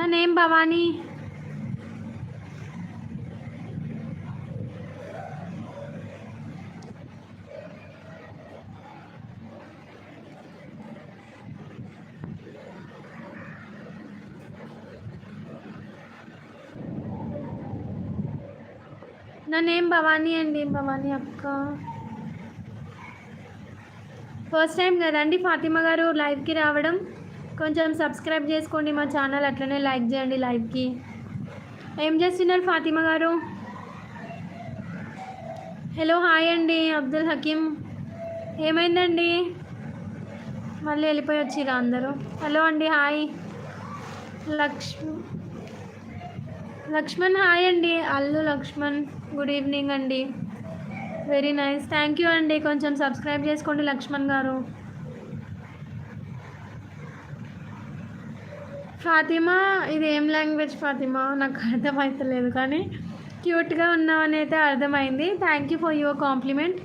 నా నేమ్ భవానీ. నా నేమ్ భవానీ అండి. భవానీ అక్క. ఫస్ట్ టైం కదండి ఫాతిమా గారు లైవ్కి రావడం. కొంచెం సబ్స్క్రైబ్ చేసుకోండి మా ఛానల్, అట్లనే లైక్ చేయండి లైవ్కి. ఏం చేస్తున్నారు ఫాతిమా గారు? హలో హాయ్ అండి అబ్దుల్ హకీం. ఏమైందండి మళ్ళీ వెళ్ళిపోయి వచ్చిరా అందరూ? హలో అండి హాయ్. లక్ష్మణ్ హాయ్ అండి. అల్లు లక్ష్మణ్ గుడ్ ఈవినింగ్ అండి. వెరీ నైస్, థ్యాంక్ యూ అండి. కొంచెం సబ్స్క్రైబ్ చేసుకోండి లక్ష్మణ్ గారు. ఫాతిమా ఇది ఏం లాంగ్వేజ్ ఫాతిమా? నాకు అర్థమవుతలేదు, కానీ క్యూట్గా ఉన్నామని అయితే అర్థమైంది. Thank you for your compliment.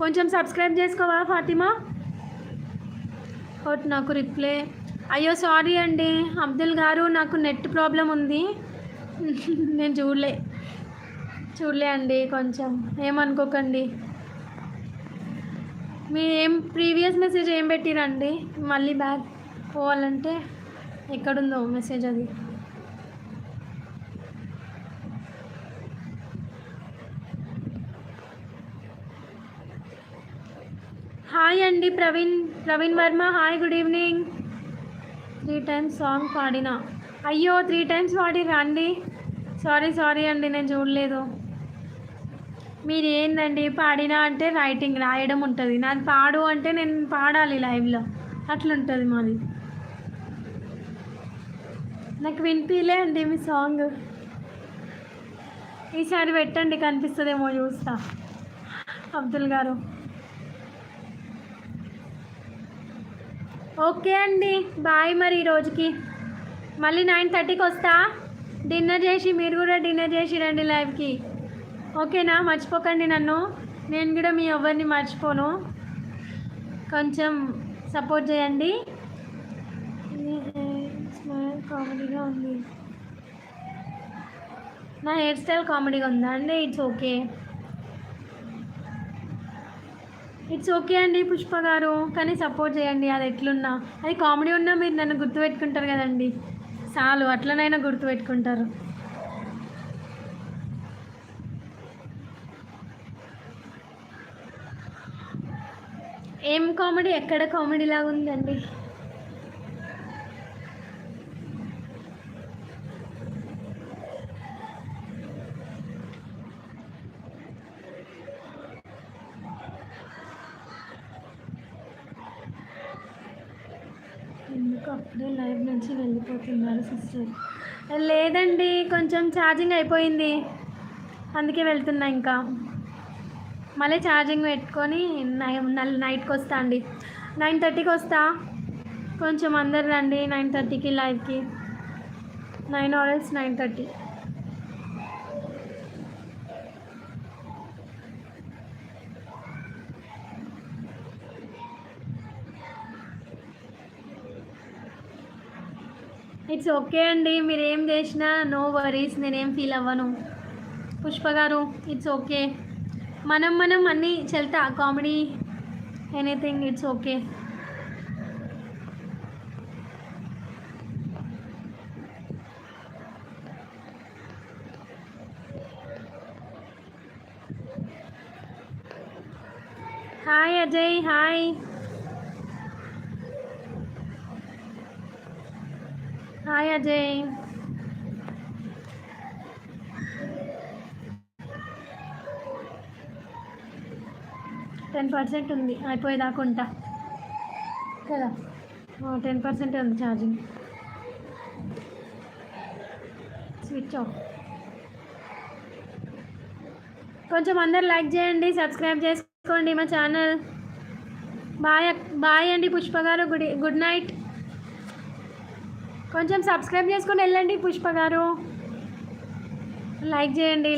కొంచెం సబ్స్క్రైబ్ చేసుకోవా ఫాతిమా? ఒకటి నాకు రిప్లై. అయ్యో సారీ అండి అబ్దుల్ గారు, నాకు నెట్ ప్రాబ్లం ఉంది. నేను చూడలే అండి, కొంచెం ఏమనుకోకండి. మీ ప్రీవియస్ మెసేజ్ ఏం పెట్టిరండి? మళ్ళీ బ్యాక్ పోవాలంటే ఎక్కడుందో మెసేజ్ అది. హాయ్ అండి Praveen Varma hi good evening. 3 times song పాడినా? అయ్యో 3 times పాడిరా అండి? సారీ అండి, నేను చూడలేదు. మీరు ఏందండి పాడినా అంటే రాయడం ఉంటుంది, నాది పాడు అంటే నేను పాడాలి లైవ్లో, అట్లుంటుంది మాది. నాకు వినిపించలే అండి మీ సాంగ్. ఈసారి పెట్టండి, కనిపిస్తుందేమో చూస్తా. అబ్దుల్ గారు ఓకే అండి, బాయ్. మరి ఈరోజుకి మళ్ళీ 9:30కి వస్తా. డిన్నర్ చేసి మీరు కూడా డిన్నర్ చేసి రండి లైవ్కి, ఓకేనా? మర్చిపోకండి నన్ను, నేను కూడా మీ ఎవరిని మర్చిపోను. కొంచెం సపోర్ట్ చేయండి. కామెడీగా ఉంది నా హెయిర్ స్టైల్, కామెడీగా ఉందా అండి? ఇట్స్ ఓకే అండి పుష్ప గారు, కానీ సపోర్ట్ చేయండి. అది ఎట్లున్నా, అది కామెడీ ఉన్నా మీరు నన్ను గుర్తుపెట్టుకుంటారు కదండి, చాలు, అట్లనైనా గుర్తుపెట్టుకుంటారు. ఏం కామెడీ? ఎక్కడ కామెడీ లాగా ఉందండి? ఎందుకు అప్పుడే లైవ్ నుంచి వెళ్ళిపోతున్నారు సిస్టర్? లేదండి, కొంచెం ఛార్జింగ్ అయిపోయింది, అందుకే వెళ్తున్నా. ఇంకా మళ్ళీ ఛార్జింగ్ పెట్టుకొని నైట్కి వస్తా అండి. 9:30కి వస్తా. కొంచెం అందరు రండి 9:30కి లైవ్కి. 9 or 9:30. ఇట్స్ ఓకే అండి, మీరు ఏం చేసినా నో వరీస్, నేనేం ఫీల్ అవ్వను. పుష్ప గారు ఇట్స్ ఓకే, మనం అన్నీ చెల్తా, comedy anything, it's okay. Hi Ajay hi. Hi Ajay. %10 ఉంది, అయిపోయేదాకా ఉంటా కదా. 10% ఉంది ఛార్జింగ్. Switch off. కొంచెం అందరు లైక్ చేయండి, సబ్స్క్రైబ్ చేసుకోండి మా ఛానల్. బాయ్ అండి పుష్ప గారు, గుడ్ నైట్. కొంచెం సబ్స్క్రైబ్ చేసుకొని వెళ్ళండి పుష్ప గారు, లైక్ చేయండి.